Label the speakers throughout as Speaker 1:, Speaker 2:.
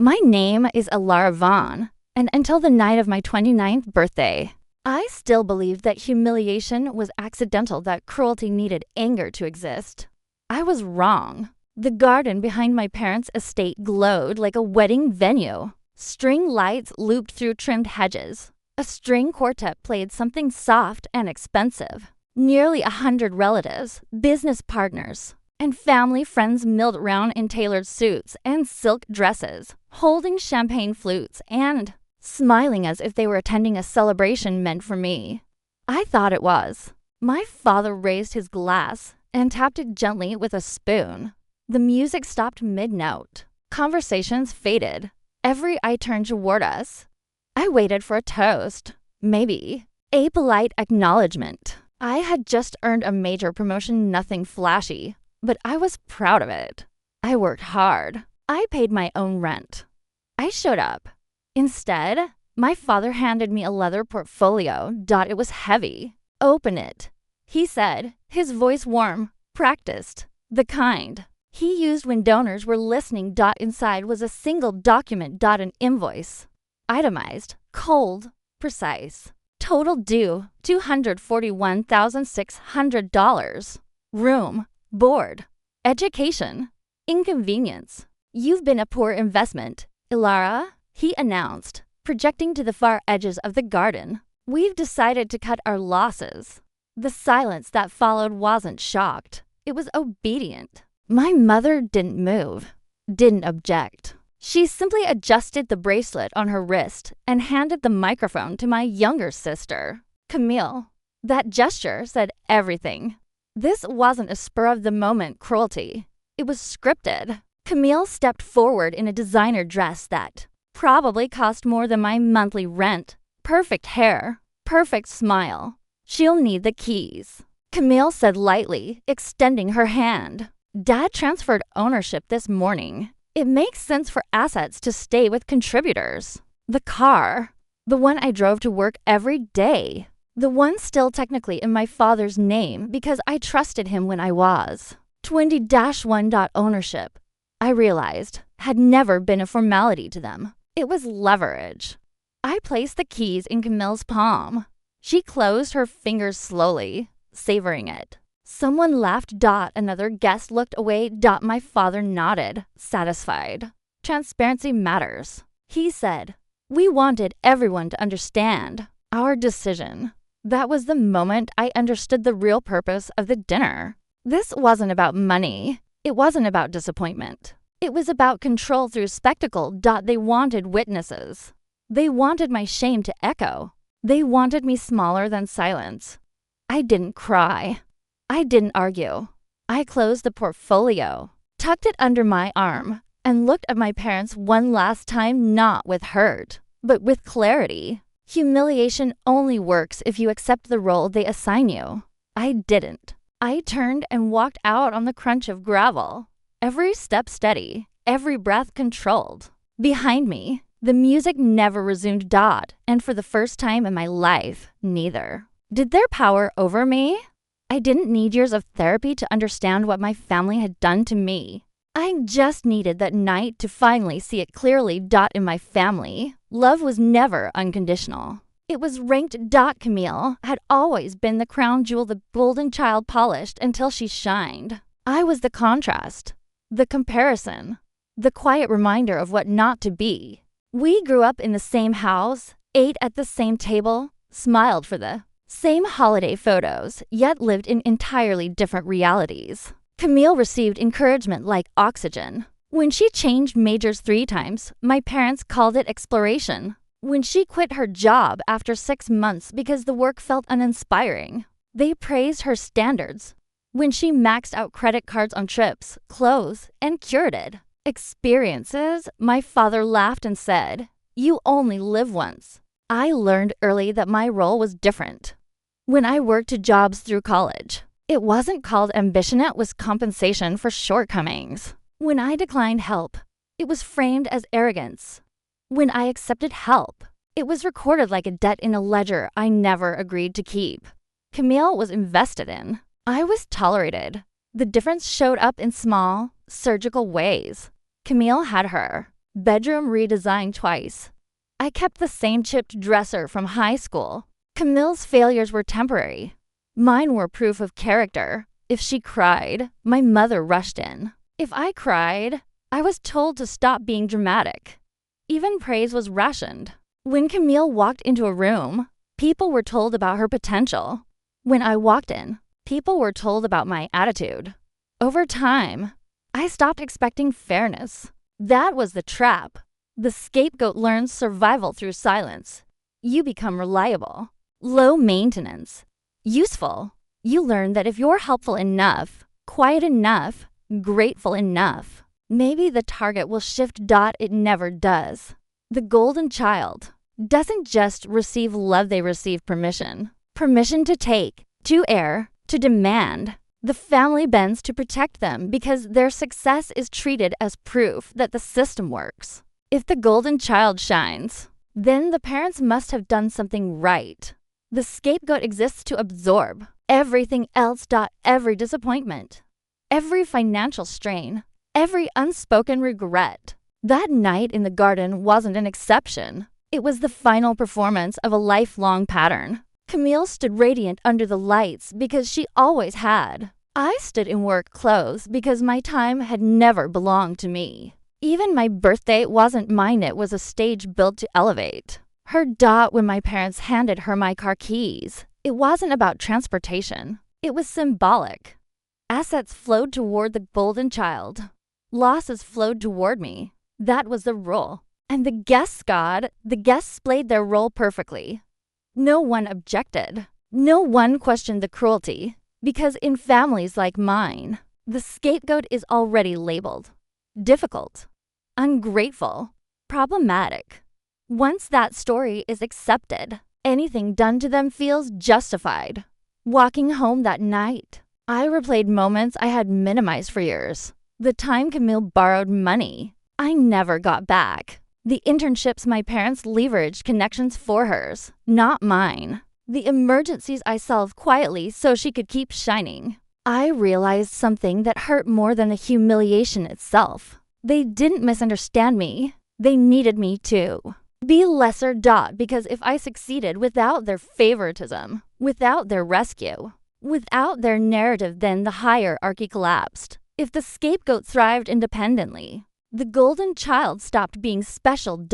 Speaker 1: My name is Alara Vaughn, and until the night of my 29th birthday, I still believed that humiliation was accidental, that cruelty needed anger to exist. I was wrong. The garden behind my parents' estate glowed like a wedding venue. String lights looped through trimmed hedges. A string quartet played something soft and expensive. Nearly 100 relatives, business partners, and family friends milled around in tailored suits and silk dresses, holding champagne flutes and smiling as if they were attending a celebration meant for me. I thought it was. My father raised his glass and tapped it gently with a spoon. The music stopped mid-note. Conversations faded. Every eye turned toward us. I waited for a toast. Maybe. A polite acknowledgement. I had just earned a major promotion, nothing flashy, but I was proud of it. I worked hard. I paid my own rent. I showed up. Instead, my father handed me a leather portfolio. It was heavy. Open it, he said, his voice warm, practiced, the kind he used when donors were listening. Inside was a single document. An invoice. Itemized, cold, precise. Total due $241,600. Room, board, education, inconvenience. You've been a poor investment, Ilara, he announced, projecting to the far edges of the garden. We've decided to cut our losses. The silence that followed wasn't shocked. It was obedient. My mother didn't move, didn't object. She simply adjusted the bracelet on her wrist and handed the microphone to my younger sister, Camille. That gesture said everything. This wasn't a spur-of-the-moment cruelty. It was scripted. Camille stepped forward in a designer dress that probably cost more than my monthly rent. Perfect hair, perfect smile. She'll need the keys, Camille said lightly, extending her hand. Dad transferred ownership this morning. It makes sense for assets to stay with contributors. The car, the one I drove to work every day, the one still technically in my father's name because I trusted him when I was. 20-1. Ownership, I realized, had never been a formality to them. It was leverage. I placed the keys in Camille's palm. She closed her fingers slowly, savoring it. Someone laughed. Another guest looked away. My father nodded, satisfied. Transparency matters, he said. We wanted everyone to understand our decision. That was the moment I understood the real purpose of the dinner. This wasn't about money. It wasn't about disappointment. It was about control through spectacle. They wanted witnesses. They wanted my shame to echo. They wanted me smaller than silence. I didn't cry. I didn't argue. I closed the portfolio, tucked it under my arm, and looked at my parents one last time, not with hurt, but with clarity. Humiliation only works if you accept the role they assign you. I didn't. I turned and walked out on the crunch of gravel, every step steady, every breath controlled. Behind me, the music never resumed. And for the first time in my life, neither did their power over me. I didn't need years of therapy to understand what my family had done to me. I just needed that night to finally see it clearly. In my family, love was never unconditional. It was ranked. Camille had always been the crown jewel, the golden child polished until she shined. I was the contrast, the comparison, the quiet reminder of what not to be. We grew up in the same house, ate at the same table, smiled for the same holiday photos, yet lived in entirely different realities. Camille received encouragement like oxygen. When she changed majors 3 times, my parents called it exploration. When she quit her job after 6 months because the work felt uninspiring, they praised her standards. When she maxed out credit cards on trips, clothes, and curated experiences, my father laughed and said, "You only live once." I learned early that my role was different. When I worked 2 jobs through college, it wasn't called ambition, it was compensation for shortcomings. When I declined help, it was framed as arrogance. When I accepted help, it was recorded like a debt in a ledger I never agreed to keep. Camille was invested in. I was tolerated. The difference showed up in small, surgical ways. Camille had her. Bedroom redesigned twice. I kept the same chipped dresser from high school. Camille's failures were temporary. Mine were proof of character. If she cried, my mother rushed in. If I cried, I was told to stop being dramatic. Even praise was rationed. When Camille walked into a room, people were told about her potential. When I walked in, people were told about my attitude. Over time, I stopped expecting fairness. That was the trap. The scapegoat learns survival through silence. You become reliable, low maintenance, useful. You learn that if you're helpful enough, quiet enough, grateful enough, maybe the target will shift. It never does. The golden child doesn't just receive love, they receive permission. Permission to take, to err, to demand. The family bends to protect them because their success is treated as proof that the system works. If the golden child shines, then the parents must have done something right. The scapegoat exists to absorb everything else. Every disappointment, every financial strain, every unspoken regret. That night in the garden wasn't an exception. It was the final performance of a lifelong pattern. Camille stood radiant under the lights because she always had. I stood in work clothes because my time had never belonged to me. Even my birthday wasn't mine, it was a stage built to elevate. Her when my parents handed her my car keys. It wasn't about transportation. It was symbolic. Assets flowed toward the golden child. Losses flowed toward me. That was the rule. And the guests played their role perfectly. No one objected. No one questioned the cruelty. Because in families like mine, the scapegoat is already labeled difficult, ungrateful, problematic. Once that story is accepted, anything done to them feels justified. Walking home that night, I replayed moments I had minimized for years. The time Camille borrowed money I never got back. The internships my parents leveraged connections for hers, not mine. The emergencies I solved quietly so she could keep shining. I realized something that hurt more than the humiliation itself. They didn't misunderstand me. They needed me to be lesser. Because if I succeeded without their favoritism, without their rescue, without their narrative, then the hierarchy collapsed. If the scapegoat thrived independently, the golden child stopped being special.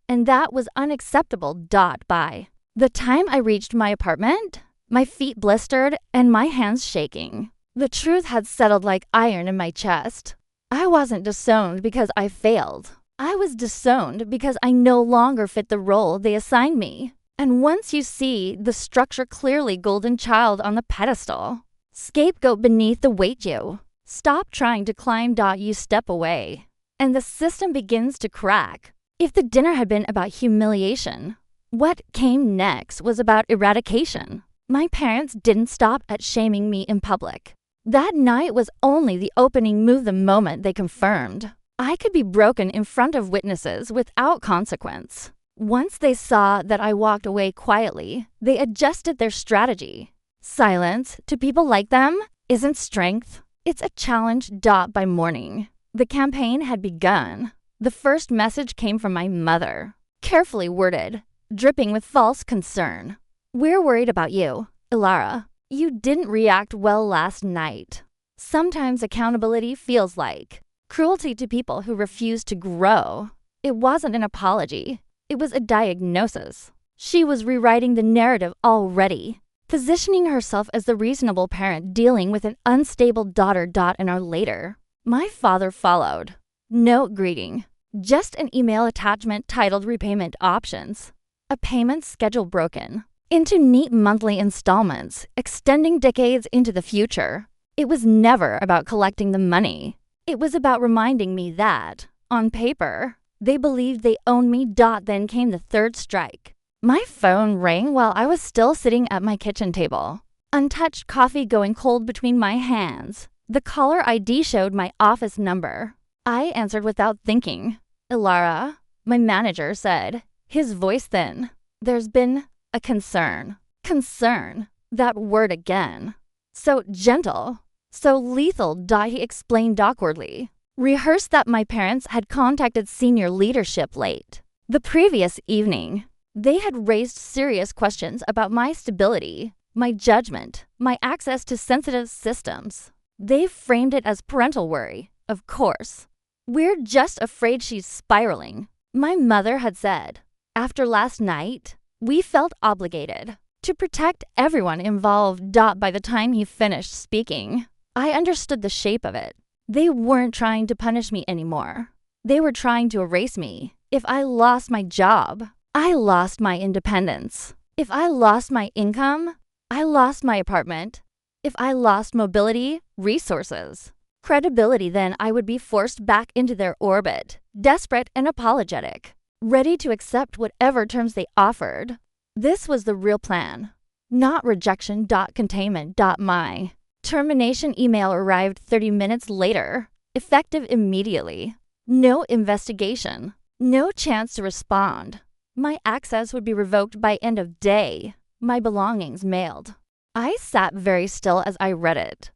Speaker 1: And that was unacceptable. By the time I reached my apartment, my feet blistered and my hands shaking. The truth had settled like iron in my chest. I wasn't disowned because I failed. I was disowned because I no longer fit the role they assigned me. And once you see the structure clearly, golden child on the pedestal, scapegoat beneath the weight, you stop trying to climb. You step away, and the system begins to crack. If the dinner had been about humiliation, what came next was about eradication. My parents didn't stop at shaming me in public. That night was only the opening move. The moment they confirmed I could be broken in front of witnesses without consequence. Once they saw that I walked away quietly, they adjusted their strategy. Silence, to people like them, isn't strength. It's a challenge. By morning, the campaign had begun. The first message came from my mother, carefully worded, dripping with false concern. We're worried about you, Ilara. You didn't react well last night. Sometimes accountability feels like cruelty to people who refuse to grow. It wasn't an apology. It was a diagnosis. She was rewriting the narrative already, positioning herself as the reasonable parent dealing with an unstable daughter. An hour later, my father followed. No greeting, just an email attachment titled repayment options. A payment schedule broken into neat monthly installments, extending decades into the future. It was never about collecting the money. It was about reminding me that, on paper, they believed they owned me. Then came the third strike. My phone rang while I was still sitting at my kitchen table. Untouched coffee going cold between my hands. The caller ID showed my office number. I answered without thinking. Ilara, my manager said, his voice thin. There's been a concern. Concern. That word again. So gentle. So lethal. He explained awkwardly. Rehearsed that my parents had contacted senior leadership late the previous evening. They had raised serious questions about my stability, my judgment, my access to sensitive systems. They framed it as parental worry, of course. We're just afraid she's spiraling, my mother had said. After last night, we felt obligated to protect everyone involved. By the time he finished speaking, I understood the shape of it. They weren't trying to punish me anymore. They were trying to erase me. If I lost my job, I lost my independence. If I lost my income, I lost my apartment. If I lost mobility, resources, credibility, then I would be forced back into their orbit, desperate and apologetic, ready to accept whatever terms they offered. This was the real plan, not rejection. Containment. My termination email arrived 30 minutes later, effective immediately. No investigation, no chance to respond. My access would be revoked by end of day. My belongings mailed. I sat very still as I read it.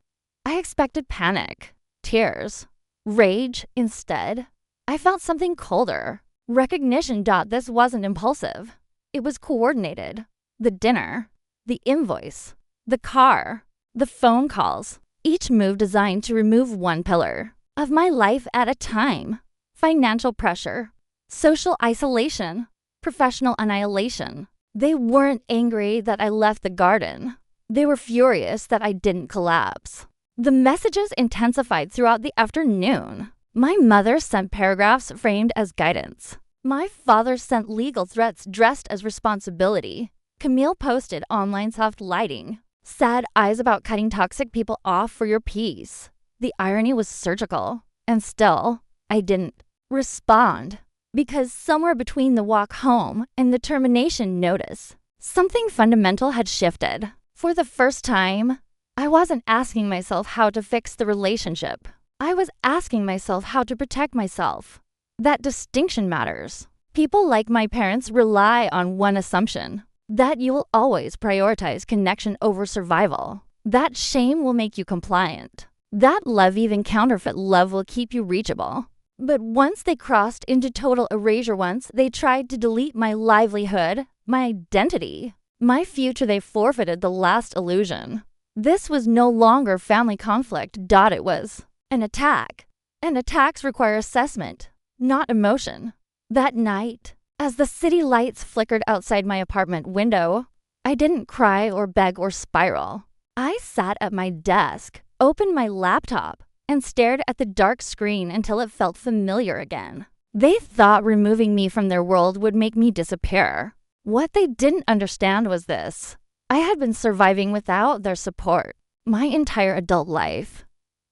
Speaker 1: I expected panic, tears, rage. Instead, I felt something colder. Recognition. This wasn't impulsive. It was coordinated. The dinner, the invoice, the car, the phone calls, each move designed to remove one pillar of my life at a time. Financial pressure, social isolation, professional annihilation. They weren't angry that I left the garden. They were furious that I didn't collapse. The messages intensified throughout the afternoon. My mother sent paragraphs framed as guidance. My father sent legal threats dressed as responsibility. Camille posted online soft lighting. Sad eyes about cutting toxic people off for your peace. The irony was surgical. And still, I didn't respond. Because somewhere between the walk home and the termination notice, something fundamental had shifted. For the first time, I wasn't asking myself how to fix the relationship. I was asking myself how to protect myself. That distinction matters. People like my parents rely on one assumption, that you will always prioritize connection over survival. That shame will make you compliant. That love, even counterfeit love, will keep you reachable. But once they crossed into total erasure, once they tried to delete my livelihood, my identity, my future, they forfeited the last illusion. This was no longer family conflict. It was an attack. And attacks require assessment, not emotion. That night, as the city lights flickered outside my apartment window, I didn't cry or beg or spiral. I sat at my desk, opened my laptop, and stared at the dark screen until it felt familiar again. They thought removing me from their world would make me disappear. What they didn't understand was this. I had been surviving without their support my entire adult life.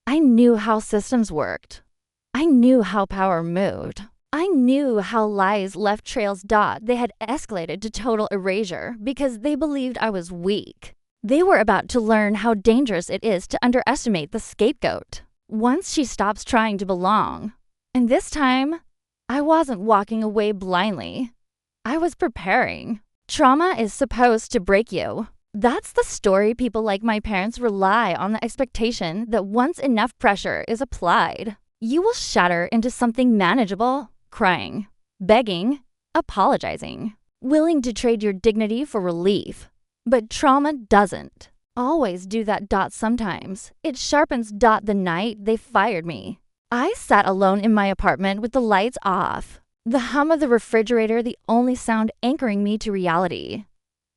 Speaker 1: I knew how systems worked. I knew how power moved. I knew how lies left trails. They had escalated to total erasure because they believed I was weak. They were about to learn how dangerous it is to underestimate the scapegoat once she stops trying to belong. And this time, I wasn't walking away blindly. I was preparing. Trauma is supposed to break you. That's the story. People like my parents rely on the expectation that once enough pressure is applied, you will shatter into something manageable, crying, begging, apologizing, willing to trade your dignity for relief. But trauma doesn't always do that. Sometimes it sharpens. The night they fired me, I sat alone in my apartment with the lights off, the hum of the refrigerator the only sound anchoring me to reality.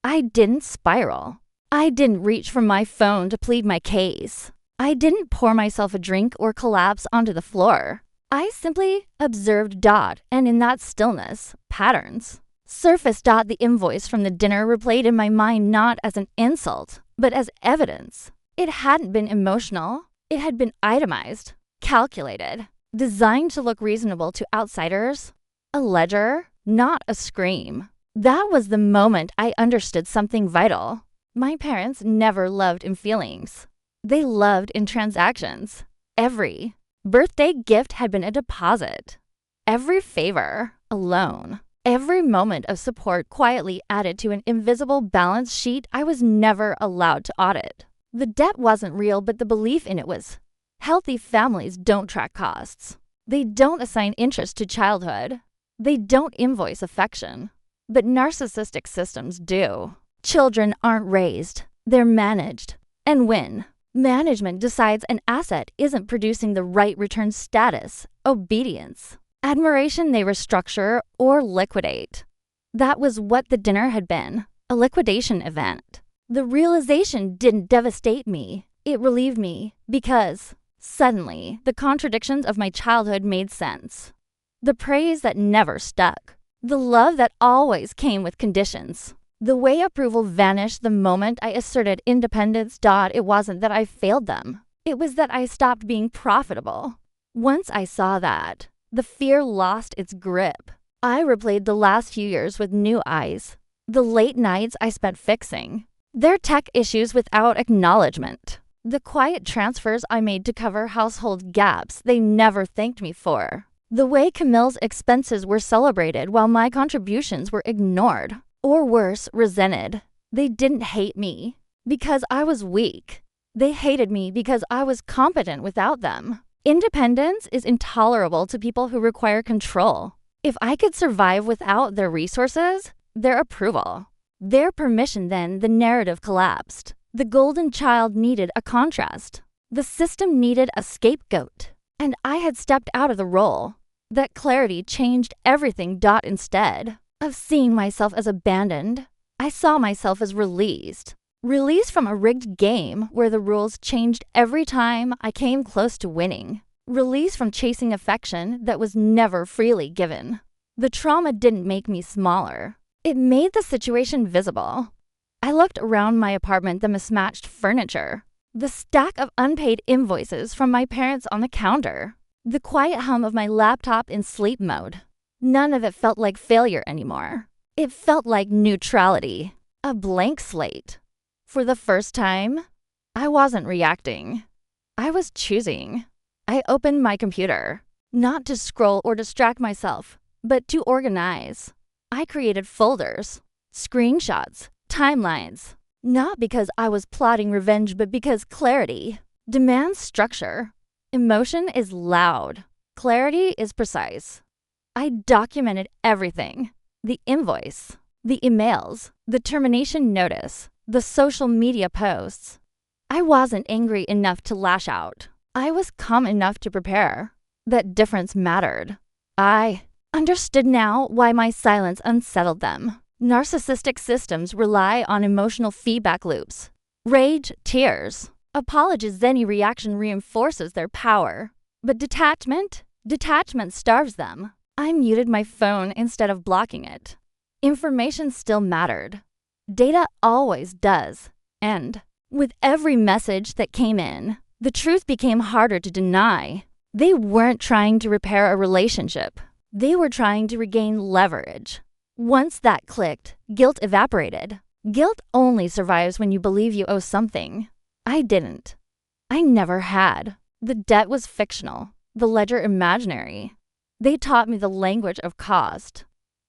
Speaker 1: I didn't spiral. I didn't reach for my phone to plead my case. I didn't pour myself a drink or collapse onto the floor. I simply observed. And in that stillness, patterns surfaced. The invoice from the dinner replayed in my mind not as an insult, but as evidence. It hadn't been emotional. It had been itemized, calculated, designed to look reasonable to outsiders. A ledger, not a scream. That was the moment I understood something vital. My parents never loved in feelings. They loved in transactions. Every birthday gift had been a deposit. Every favor, a loan. Every moment of support quietly added to an invisible balance sheet I was never allowed to audit. The debt wasn't real, but the belief in it was. Healthy families don't track costs. They don't assign interest to childhood. They don't invoice affection. But narcissistic systems do. Children aren't raised, they're managed. And when management decides an asset isn't producing the right return status, obedience, admiration, they restructure or liquidate. That was what the dinner had been, a liquidation event. The realization didn't devastate me, it relieved me because suddenly the contradictions of my childhood made sense. The praise that never stuck, the love that always came with conditions. The way approval vanished the moment I asserted independence. It wasn't that I failed them. It was that I stopped being profitable. Once I saw that, the fear lost its grip. I replayed the last few years with new eyes. The late nights I spent fixing their tech issues without acknowledgement. The quiet transfers I made to cover household gaps they never thanked me for. The way Camille's expenses were celebrated while my contributions were ignored. Or worse, resented. They didn't hate me because I was weak. They hated me because I was competent without them. Independence is intolerable to people who require control. If I could survive without their resources, their approval, their permission, then the narrative collapsed. The golden child needed a contrast. The system needed a scapegoat. And I had stepped out of the role. That clarity changed everything. Instead of seeing myself as abandoned, I saw myself as released. Released from a rigged game where the rules changed every time I came close to winning. Released from chasing affection that was never freely given. The trauma didn't make me smaller. It made the situation visible. I looked around my apartment, the mismatched furniture, the stack of unpaid invoices from my parents on the counter, the quiet hum of my laptop in sleep mode. None of it felt like failure anymore. It felt like neutrality, a blank slate. For the first time, I wasn't reacting. I was choosing. I opened my computer, not to scroll or distract myself, but to organize. I created folders, screenshots, timelines, not because I was plotting revenge, but because clarity demands structure. Emotion is loud. Clarity is precise. I documented everything. The invoice, the emails, the termination notice, the social media posts. I wasn't angry enough to lash out. I was calm enough to prepare. That difference mattered. I understood now why my silence unsettled them. Narcissistic systems rely on emotional feedback loops. Rage, tears, apologies, any reaction reinforces their power. But detachment starves them. I muted my phone instead of blocking it. Information still mattered. Data always does. And with every message that came in, the truth became harder to deny. They weren't trying to repair a relationship. They were trying to regain leverage. Once that clicked, guilt evaporated. Guilt only survives when you believe you owe something. I didn't. I never had. The debt was fictional, the ledger imaginary. They taught me the language of cost.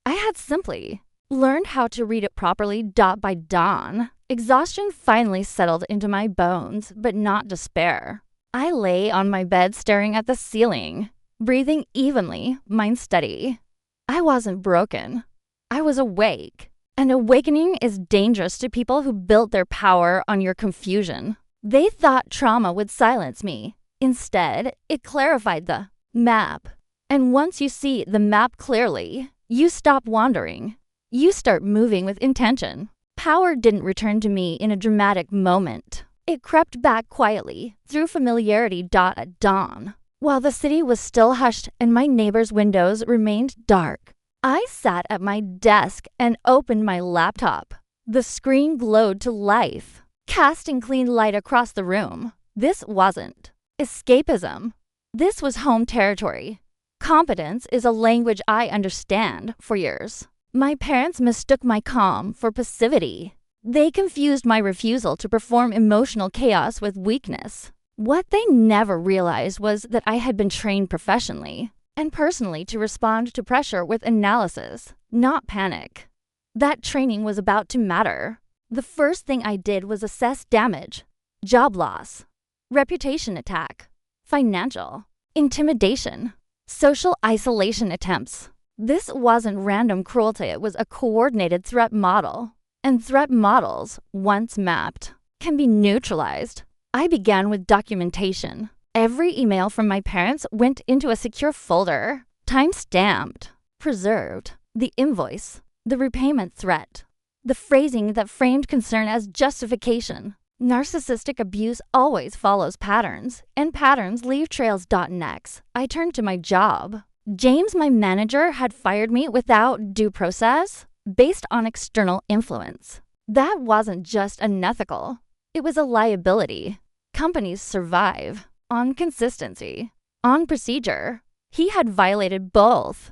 Speaker 1: I had simply learned how to read it properly. By dawn, exhaustion finally settled into my bones, but not despair. I lay on my bed staring at the ceiling, breathing evenly, mind steady. I wasn't broken. I was awake. And awakening is dangerous to people who built their power on your confusion. They thought trauma would silence me. Instead, it clarified the map. And once you see the map clearly, you stop wandering. You start moving with intention. Power didn't return to me in a dramatic moment. It crept back quietly, through familiarity. At dawn, while the city was still hushed and my neighbor's windows remained dark, I sat at my desk and opened my laptop. The screen glowed to life, casting clean light across the room. This wasn't escapism. This was home territory. Competence is a language I understand for years. My parents mistook my calm for passivity. They confused my refusal to perform emotional chaos with weakness. What they never realized was that I had been trained professionally and personally to respond to pressure with analysis, not panic. That training was about to matter. The first thing I did was assess damage, job loss, reputation attack, financial, intimidation. Social isolation attempts. This wasn't random cruelty, it was a coordinated threat model. And threat models, once mapped, can be neutralized. I began with documentation. Every email from my parents went into a secure folder, time-stamped, preserved, the invoice, the repayment threat, the phrasing that framed concern as justification. Narcissistic abuse always follows patterns, and patterns leave trails. Next, I turned to my job. James, my manager, had fired me without due process, based on external influence. That wasn't just unethical. It was a liability. Companies survive on consistency, on procedure. He had violated both.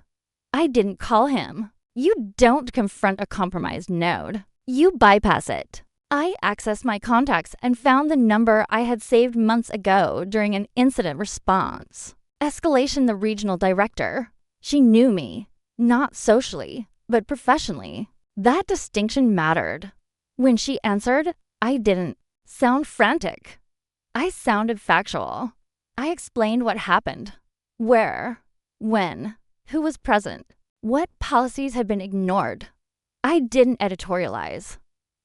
Speaker 1: I didn't call him. You don't confront a compromised node. You bypass it. I accessed my contacts and found the number I had saved months ago during an incident response. Escalation, the regional director. She knew me, not socially, but professionally. That distinction mattered. When she answered, I didn't sound frantic. I sounded factual. I explained what happened, where, when, who was present, what policies had been ignored. I didn't editorialize.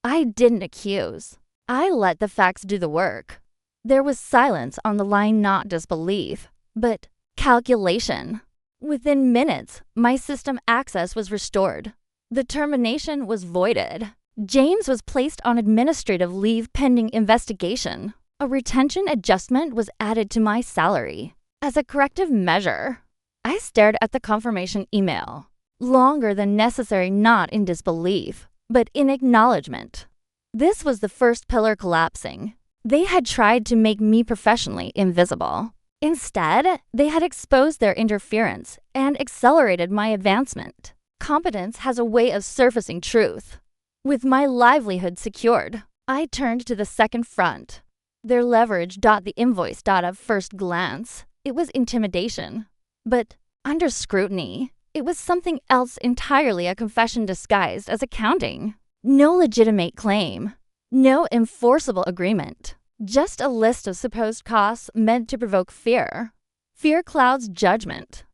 Speaker 1: I didn't accuse. I let the facts do the work. There was silence on the line, not disbelief, but calculation. Within minutes, my system access was restored. The termination was voided. James was placed on administrative leave pending investigation. A retention adjustment was added to my salary. As a corrective measure, I stared at the confirmation email. Longer than necessary, not in disbelief, but in acknowledgement. This was the first pillar collapsing. They had tried to make me professionally invisible. Instead, they had exposed their interference and accelerated my advancement. Competence has a way of surfacing truth. With my livelihood secured, I turned to the second front. Their leverage. The invoice. At first glance, it was intimidation. But under scrutiny, it was something else entirely, a confession disguised as accounting. No legitimate claim. No enforceable agreement. Just a list of supposed costs meant to provoke fear. Fear clouds judgment.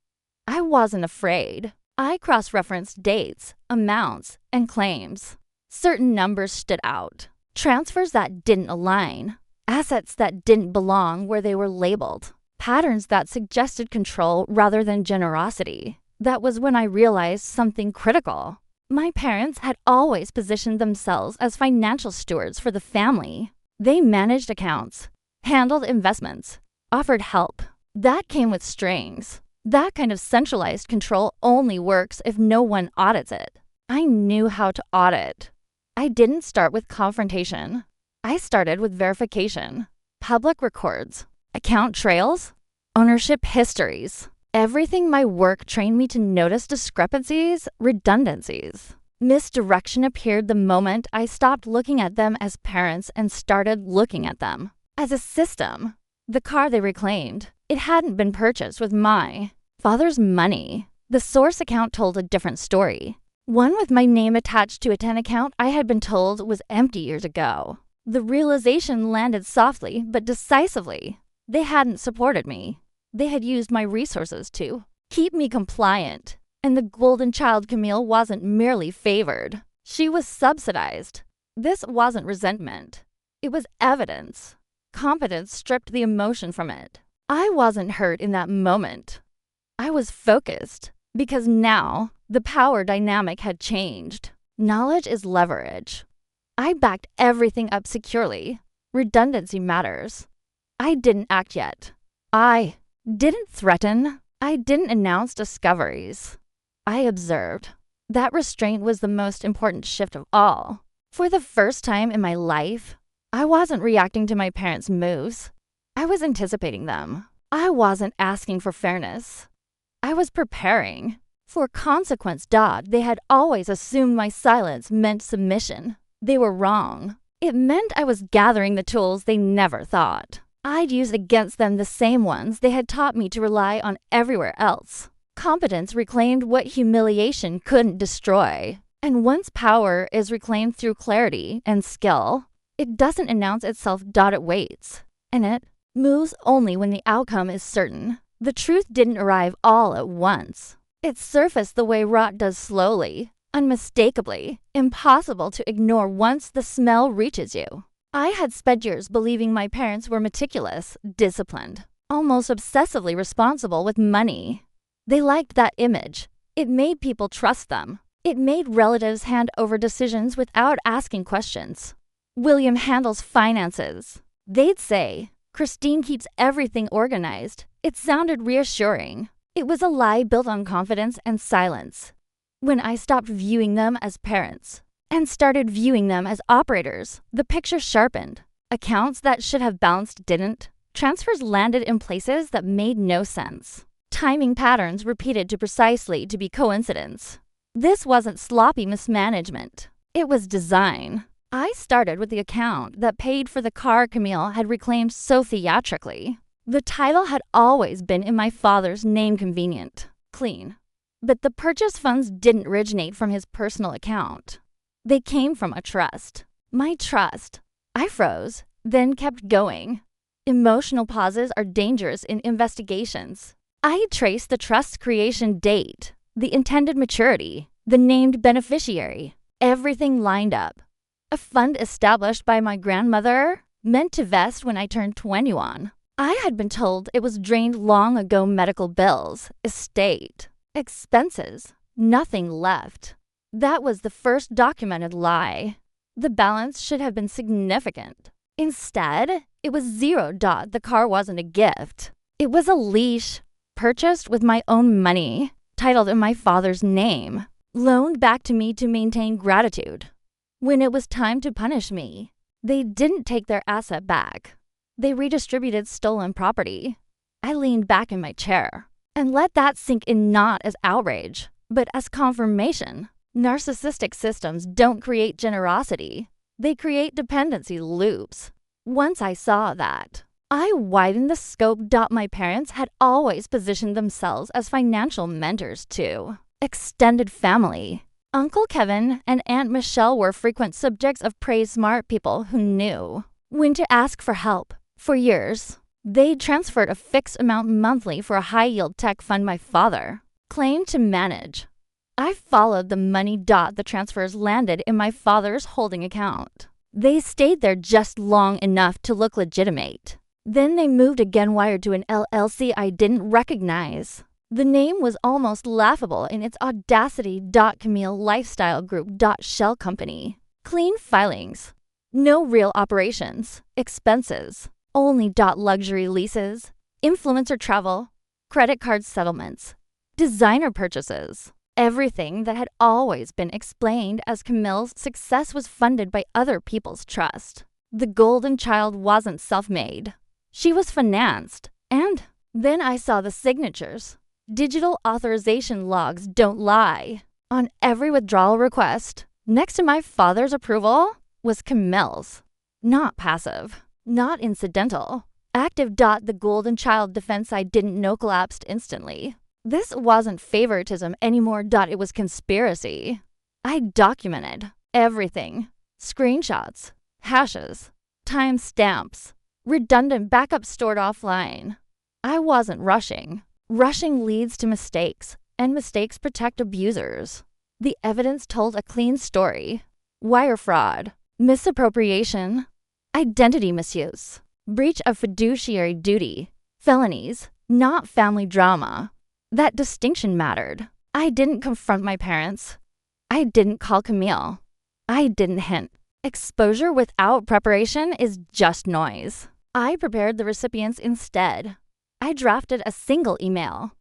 Speaker 1: I wasn't afraid. I cross-referenced dates, amounts, and claims. Certain numbers stood out. Transfers that didn't align. Assets that didn't belong where they were labeled. Patterns that suggested control rather than generosity. That was when I realized something critical. My parents had always positioned themselves as financial stewards for the family. They managed accounts, handled investments, offered help. That came with strings. That kind of centralized control only works if no one audits it. I knew how to audit. I didn't start with confrontation. I started with verification. Public records, account trails, ownership histories. Everything. My work trained me to notice discrepancies, redundancies. Misdirection appeared the moment I stopped looking at them as parents and started looking at them as a system. The car they reclaimed, it hadn't been purchased with my father's money. The source account told a different story. One with my name attached to an account I had been told was empty years ago. The realization landed softly but decisively. They hadn't supported me. They had used my resources to keep me compliant. And the golden child Camille wasn't merely favored. She was subsidized. This wasn't resentment. It was evidence. Competence stripped the emotion from it. I wasn't hurt in that moment. I was focused because now the power dynamic had changed. Knowledge is leverage. I backed everything up securely. Redundancy matters. I didn't act yet. I didn't threaten. I didn't announce discoveries. I observed. That restraint was the most important shift of all. For the first time in my life, I wasn't reacting to my parents' moves. I was anticipating them. I wasn't asking for fairness. I was preparing for consequence. They had always assumed my silence meant submission. They were wrong. It meant I was gathering the tools they never thought I'd use against them, the same ones they had taught me to rely on everywhere else. Competence reclaimed what humiliation couldn't destroy. And once power is reclaimed through clarity and skill, it doesn't announce itself. It waits. And it moves only when the outcome is certain. The truth didn't arrive all at once. It surfaced the way rot does slowly, unmistakably, impossible to ignore once the smell reaches you. I had spent years believing my parents were meticulous, disciplined, almost obsessively responsible with money. They liked that image. It made people trust them. It made relatives hand over decisions without asking questions. William handles finances. They'd say, Christine keeps everything organized. It sounded reassuring. It was a lie built on confidence and silence. When I stopped viewing them as parents and started viewing them as operators, the picture sharpened. Accounts that should have bounced didn't. Transfers landed in places that made no sense. Timing patterns repeated precisely to be coincidence. This wasn't sloppy mismanagement. It was design. I started with the account that paid for the car Camille had reclaimed so theatrically. The title had always been in my father's name, convenient, clean. But the purchase funds didn't originate from his personal account. They came from a trust. My trust. I froze, then kept going. Emotional pauses are dangerous in investigations. I traced the trust's creation date, the intended maturity, the named beneficiary. Everything lined up. A fund established by my grandmother, meant to vest when I turned 21. I had been told it was drained long ago. Medical bills, estate, expenses, nothing left. That was the first documented lie. The balance should have been significant. Instead, it was zero. The car wasn't a gift. It was a leash, purchased with my own money, titled in my father's name, loaned back to me to maintain gratitude. When it was time to punish me, they didn't take their asset back. They redistributed stolen property. I leaned back in my chair and let that sink in, not as outrage, but as confirmation. Narcissistic systems don't create generosity. They create dependency loops. Once I saw that, I widened the scope. My parents had always positioned themselves as financial mentors too. Extended family. Uncle Kevin and Aunt Michelle were frequent subjects of praise. Smart people who knew when to ask for help. For years, they transferred a fixed amount monthly for a high-yield tech fund my father claimed to manage. I followed the money. The transfers landed in my father's holding account. They stayed there just long enough to look legitimate. Then they moved again, wired to an LLC I didn't recognize. The name was almost laughable in its audacity. Camille Lifestyle Group. Shell company. Clean filings. No real operations. Expenses. Only. Luxury leases. Influencer travel. Credit card settlements. Designer purchases. Everything that had always been explained as Camille's success was funded by other people's trust. The golden child wasn't self-made. She was financed. And then I saw the signatures. Digital authorization logs don't lie. On every withdrawal request, next to my father's approval, was Camille's. Not passive. Not incidental. Active. The golden child defense I didn't know collapsed instantly. This wasn't favoritism anymore. It was conspiracy. I documented everything. Screenshots, hashes, timestamps, redundant backup stored offline. I wasn't rushing. Rushing leads to mistakes, and mistakes protect abusers. The evidence told a clean story. Wire fraud, misappropriation, identity misuse, breach of fiduciary duty, felonies, not family drama. That distinction mattered. I didn't confront my parents. I didn't call Camille. I didn't hint. Exposure without preparation is just noise. I prepared the recipients instead. I drafted a single email.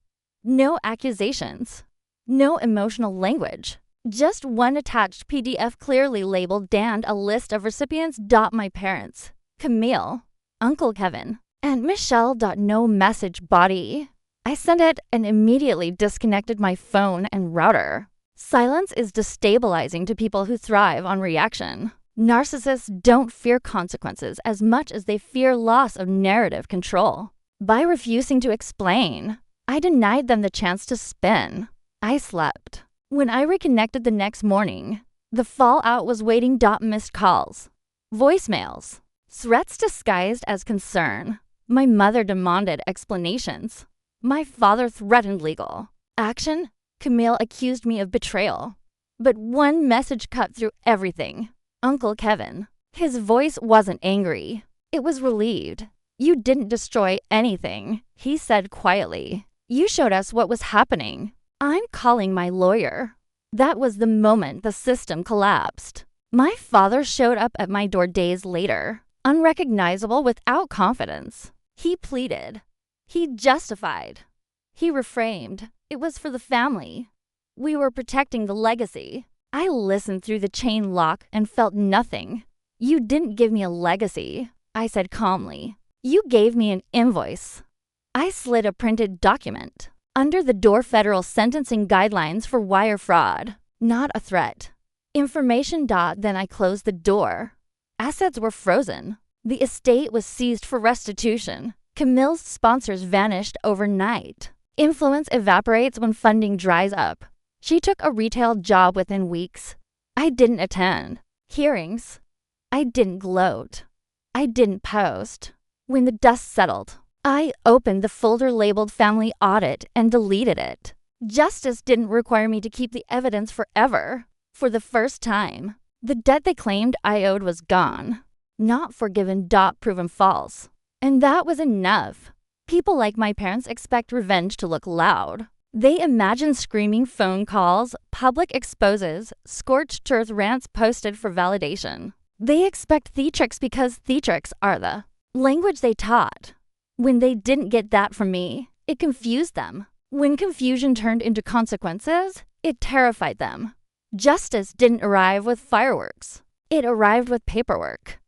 Speaker 1: No accusations. No emotional language. Just one attached PDF clearly labeled and a list of recipients. My parents, Camille, Uncle Kevin, and Michelle. No message body. I sent it and immediately disconnected my phone and router. Silence is destabilizing to people who thrive on reaction. Narcissists don't fear consequences as much as they fear loss of narrative control. By refusing to explain, I denied them the chance to spin. I slept. When I reconnected the next morning, the fallout was waiting. Missed calls, voicemails, threats disguised as concern. My mother demanded explanations. My father threatened legal action. Camille accused me of betrayal. But one message cut through everything. Uncle Kevin. His voice wasn't angry. It was relieved. You didn't destroy anything, he said quietly. You showed us what was happening. I'm calling my lawyer. That was the moment the system collapsed. My father showed up at my door days later, unrecognizable, without confidence. He pleaded. He justified. He reframed. It was for the family. We were protecting the legacy. I listened through the chain lock and felt nothing. You didn't give me a legacy, I said calmly. You gave me an invoice. I slid a printed document under the door: federal sentencing guidelines for wire fraud, not a threat. Information. Then I closed the door. Assets were frozen. The estate was seized for restitution. Camille's sponsors vanished overnight. Influence evaporates when funding dries up. She took a retail job within weeks. I didn't attend hearings. I didn't gloat. I didn't post. When the dust settled, I opened the folder labeled Family Audit and deleted it. Justice didn't require me to keep the evidence forever. For the first time, the debt they claimed I owed was gone. Not forgiven. Proven false. And that was enough. People like my parents expect revenge to look loud. They imagine screaming phone calls, public exposes, scorched earth rants posted for validation. They expect theatrics because theatrics are the language they taught. When they didn't get that from me, it confused them. When confusion turned into consequences, it terrified them. Justice didn't arrive with fireworks. It arrived with paperwork.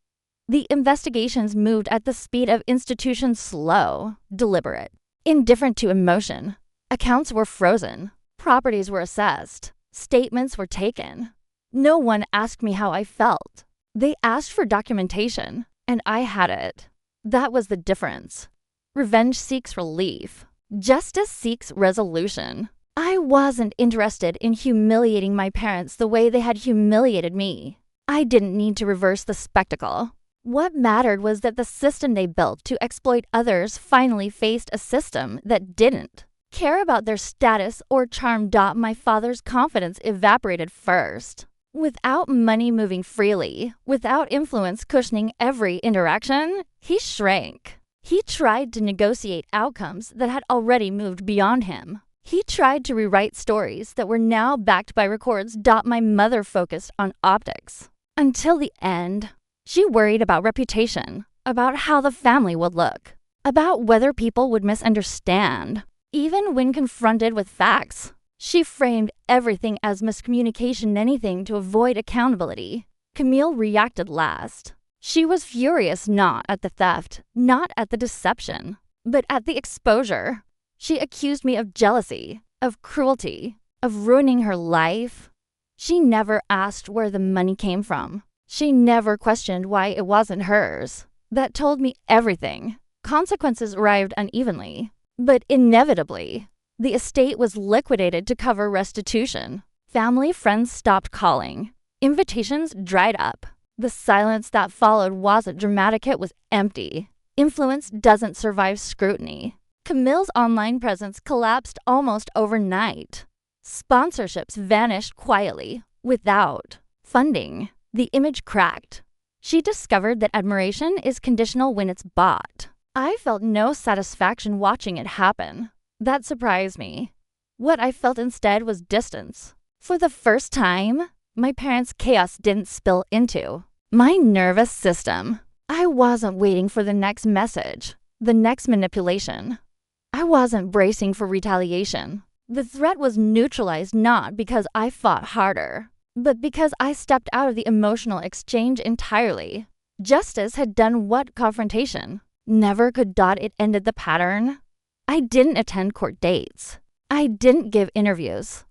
Speaker 1: The investigations moved at the speed of institutions: slow, deliberate, indifferent to emotion. Accounts were frozen. Properties were assessed. Statements were taken. No one asked me how I felt. They asked for documentation, and I had it. That was the difference. Revenge seeks relief. Justice seeks resolution. I wasn't interested in humiliating my parents the way they had humiliated me. I didn't need to reverse the spectacle. What mattered was that the system they built to exploit others finally faced a system that didn't care about their status or charm. My father's confidence evaporated first. Without money moving freely, without influence cushioning every interaction, he shrank. He tried to negotiate outcomes that had already moved beyond him. He tried to rewrite stories that were now backed by records. My mother focused on optics. Until the end, she worried about reputation, about how the family would look, about whether people would misunderstand. Even when confronted with facts, she framed everything as miscommunication, anything to avoid accountability. Camille reacted last. She was furious not at the theft, not at the deception, but at the exposure. She accused me of jealousy, of cruelty, of ruining her life. She never asked where the money came from. She never questioned why it wasn't hers. That told me everything. Consequences arrived unevenly, but inevitably. The estate was liquidated to cover restitution. Family friends stopped calling. Invitations dried up. The silence that followed wasn't dramatic, it was empty. Influence doesn't survive scrutiny. Camille's online presence collapsed almost overnight. Sponsorships vanished quietly, without funding. The image cracked. She discovered that admiration is conditional when it's bought. I felt no satisfaction watching it happen. That surprised me. What I felt instead was distance. For the first time, my parents' chaos didn't spill into my nervous system. I wasn't waiting for the next message, the next manipulation. I wasn't bracing for retaliation. The threat was neutralized not because I fought harder, but because I stepped out of the emotional exchange entirely. Justice had done what confrontation never could. It ended the pattern. I didn't attend court dates. I didn't give interviews.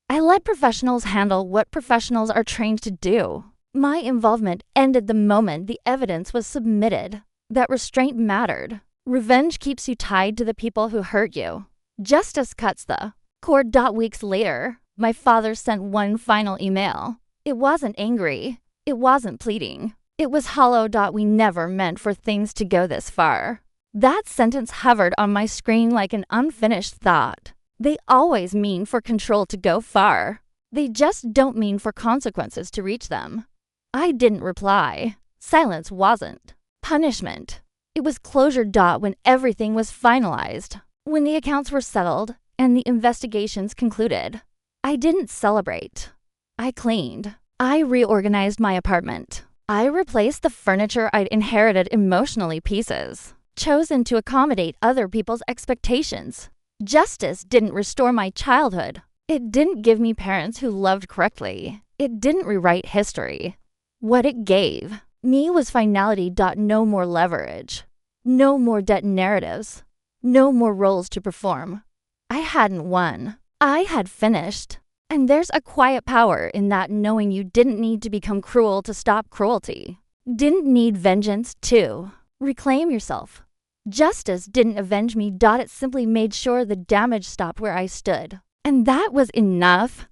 Speaker 1: I let professionals handle what professionals are trained to do. My involvement ended the moment the evidence was submitted. That restraint mattered. Revenge keeps you tied to the people who hurt you. Justice cuts the cord. Weeks later, my father sent one final email. It wasn't angry. It wasn't pleading. It was hollow. We never meant for things to go this far. That sentence hovered on my screen like an unfinished thought. They always mean for control to go far. They just don't mean for consequences to reach them. I didn't reply. Silence wasn't punishment. It was closure. When everything was finalized, when the accounts were settled and the investigations concluded, I didn't celebrate. I cleaned. I reorganized my apartment. I replaced the furniture I'd inherited emotionally pieces, chosen to accommodate other people's expectations. Justice didn't restore my childhood. It didn't give me parents who loved correctly. It didn't rewrite history. What it gave me was finality. No more leverage. No more debt narratives. No more roles to perform. I hadn't won. I had finished. And there's a quiet power in that, knowing you didn't need to become cruel to stop cruelty. Didn't need vengeance to reclaim yourself. Justice didn't avenge me. It simply made sure the damage stopped where I stood. And that was enough.